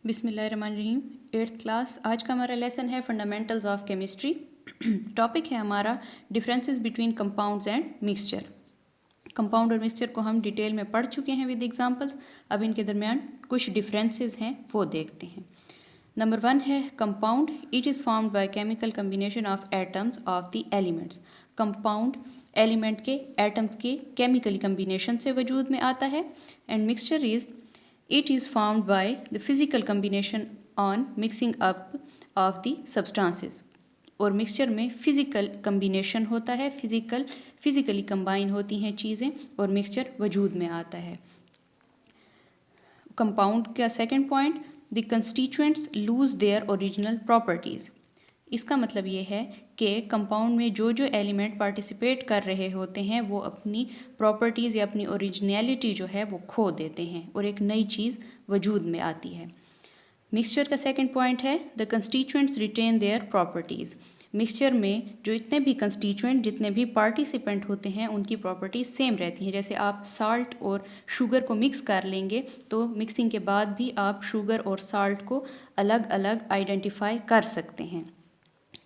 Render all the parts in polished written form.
बिस्मिल्लाहिर्रहमानिर्रहीम। 8th class. आज का हमारा लेसन है फंडामेंटल्स ऑफ केमिस्ट्री। टॉपिक है हमारा differences between compounds and mixture. Compound और मिक्सचर को हम डिटेल में पढ़ चुके हैं विद एग्जांपल्स। अब इनके दरमियान कुछ डिफरेंसेस हैं वो देखते हैं। नंबर 1 है compound. It is formed by chemical combination of atoms of the elements. Compound element के एटम्स के केमिकली कम्बिनेशन से वजूद में आता है। And mixture is it is formed by the physical combination on mixing up of the substances। और mixture में physical combination होता है, फिजिकली कंबाइन होती हैं चीज़ें और मिक्सचर वजूद में आता है। कंपाउंड का second point, the constituents lose their original properties. इसका मतलब ये है कि कंपाउंड में जो जो एलिमेंट पार्टिसिपेट कर रहे होते हैं वो अपनी प्रॉपर्टीज़ या अपनी ओरिजिनलिटी जो है वो खो देते हैं और एक नई चीज़ वजूद में आती है। मिक्सचर का सेकंड पॉइंट है the constituents retain their properties. Mixture में जो इतने भी कंस्टिट्यूएंट, जितने भी पार्टिसिपेंट होते हैं उनकी प्रॉपर्टीज़ सेम रहती हैं। जैसे आप साल्ट और शुगर को मिक्स कर लेंगे तो मिक्सिंग के बाद भी आप शुगर और साल्ट को अलग अलग आइडेंटिफाई कर सकते हैं।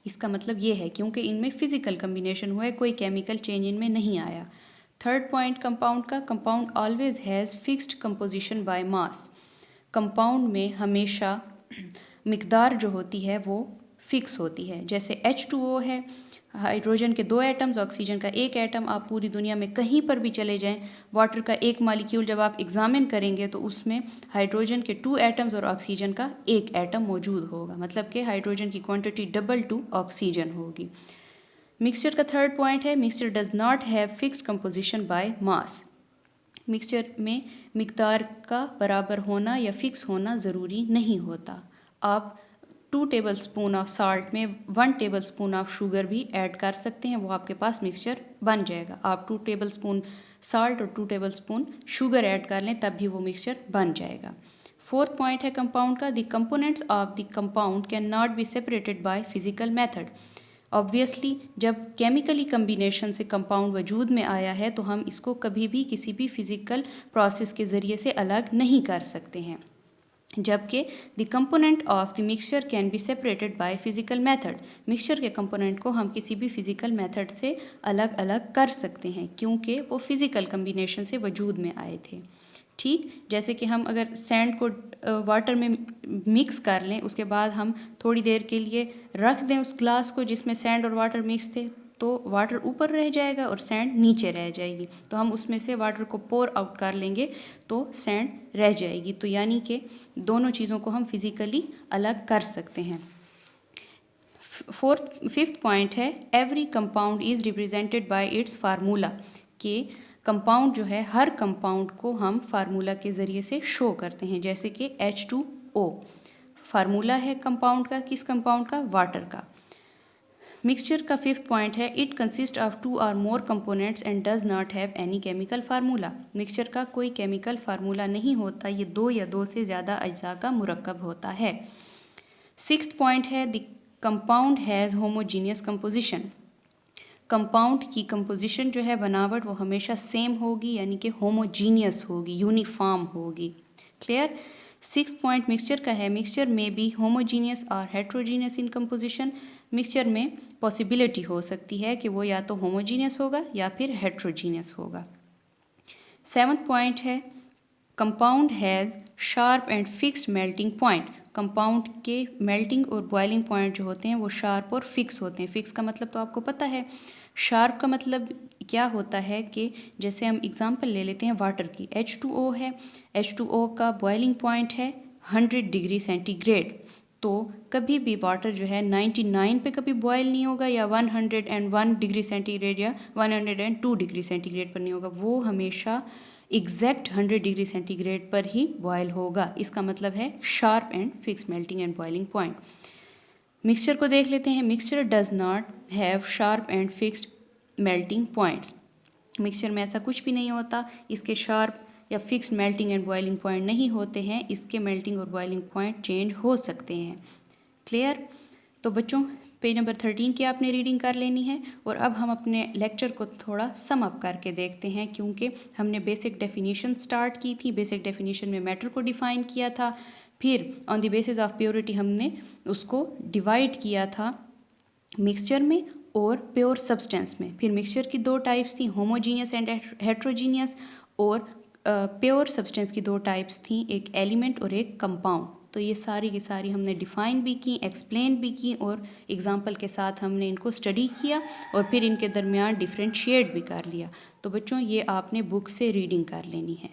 इसका मतलब ये है क्योंकि इनमें फिजिकल कम्बिनेशन हुआ है, कोई केमिकल चेंज इनमें नहीं आया। थर्ड पॉइंट कंपाउंड का, compound always has fixed composition by mass. Compound में हमेशा मिकदार जो होती है वो फिक्स होती है। जैसे H2O है, हाइड्रोजन के 2 एटम्स, ऑक्सीजन का 1 एटम। आप पूरी दुनिया में कहीं पर भी चले जाएं, वाटर का एक मालिक्यूल जब आप एग्जामिन करेंगे तो उसमें हाइड्रोजन के 2 एटम्स और ऑक्सीजन का 1 एटम मौजूद होगा। मतलब कि हाइड्रोजन की क्वांटिटी डबल टू ऑक्सीजन होगी। मिक्सचर का थर्ड पॉइंट है mixture does not have fixed composition by mass. Mixture में मिकदार का बराबर होना या फिक्स होना ज़रूरी नहीं होता। आप 2 टेबल स्पून ऑफ साल्ट में 1 टेबल स्पून ऑफ शुगर भी ऐड कर सकते हैं, वो आपके पास मिक्सचर बन जाएगा। आप 2 टेबल स्पून साल्ट और 2 टेबल स्पून शुगर ऐड कर लें तब भी वो मिक्सचर बन जाएगा। फोर्थ पॉइंट है कंपाउंड का, the components of the compound can not be separated by physical method. Obviously जब केमिकली कम्बिनेशन से कंपाउंड वजूद में आया है तो हम इसको कभी भी किसी भी फिजिकल प्रोसेस के ज़रिए से अलग नहीं कर सकते हैं, जबकि the component of the mixture can be separated by physical method. Mixture के कंपोनेंट को हम किसी भी फिजिकल मेथड से अलग अलग कर सकते हैं क्योंकि वो फिजिकल कम्बिनेशन से वजूद में आए थे। ठीक जैसे कि हम अगर सैंड को वाटर में मिक्स कर लें, उसके बाद हम थोड़ी देर के लिए रख दें उस ग्लास को जिसमें सैंड और वाटर मिक्स थे, तो वाटर ऊपर रह जाएगा और सैंड नीचे रह जाएगी। तो हम उसमें से वाटर को पोर आउट कर लेंगे तो सैंड रह जाएगी। तो यानी कि दोनों चीज़ों को हम फिज़िकली अलग कर सकते हैं। फिफ्थ पॉइंट है every compound is represented by it's formula. कि कंपाउंड जो है, हर कंपाउंड को हम फार्मूला के ज़रिए से शो करते हैं। जैसे कि H2O फार्मूला है कंपाउंड का, किस कंपाउंड का? वाटर का। मिक्सचर का फिफ्थ पॉइंट है इट कंसिस्ट ऑफ 2 और more components and does not have any chemical formula. Mixture का कोई केमिकल फार्मूला नहीं होता, ये 2 या 2 से ज़्यादा अज्जा का मुरक्कब होता है। सिक्स्थ पॉइंट है the compound has homogeneous composition. Compound की कंपोजिशन जो है, बनावट, वो हमेशा सेम होगी, यानी कि होमोजीनियस होगी, यूनिफॉर्म होगी। क्लियर। सिक्स पॉइंट मिक्सचर का है मिक्सचर में भी होमोजीनियस और हेट्रोजीनियस इन कंपोजिशन। मिक्सचर में पॉसिबिलिटी हो सकती है कि वो या तो होमोजीनियस होगा या फिर हेट्रोजीनियस होगा। सेवन्थ पॉइंट है compound has sharp and fixed melting point. Compound के मेल्टिंग और बॉइलिंग पॉइंट जो होते हैं वो शार्प और फिक्स होते हैं। फिक्स का मतलब तो आपको पता है। शार्प का मतलब क्या होता है कि जैसे हम एग्जांपल ले लेते हैं वाटर की, H2O है, H2O का बॉइलिंग पॉइंट है 100 डिग्री सेंटीग्रेड। तो कभी भी वाटर जो है 99 पे कभी बॉयल नहीं होगा या 101 डिग्री सेंटीग्रेड या 102 डिग्री सेंटीग्रेड पर नहीं होगा, वो हमेशा एग्जैक्ट 100 डिग्री सेंटीग्रेड पर ही बॉयल होगा। इसका मतलब है sharp and fix melting and boiling point. Mixture को देख लेते हैं। Mixture does not have sharp and fixed melting points. Mixture में ऐसा कुछ भी नहीं होता, इसके शार्प या fixed melting and boiling point नहीं होते हैं। इसके मेल्टिंग और बॉइलिंग पॉइंट चेंज हो सकते हैं। क्लियर। तो बच्चों पेज नंबर 13 की आपने रीडिंग कर लेनी है। और अब हम अपने लेक्चर को थोड़ा सम अप करके देखते हैं, क्योंकि हमने बेसिक डेफिनेशन स्टार्ट की थी। बेसिक डेफिनेशन में मैटर को डिफ़ाइन किया था, फिर on the basis of purity हमने उसको डिवाइड किया था मिक्सचर में और प्योर सब्सटेंस में। फिर मिक्सचर की दो टाइप्स थी, होमोजीनियस एंड हेट्रोजीनियस, और प्योर सब्सटेंस की दो टाइप्स थी, एक एलिमेंट और एक कंपाउंड। तो ये सारी की सारी हमने डिफ़ाइन भी की, एक्सप्लेन भी की और एग्जांपल के साथ हमने इनको स्टडी किया और फिर इनके दरमियान डिफरेंशिएट भी कर लिया। तो बच्चों ये आपने बुक से रीडिंग कर लेनी है।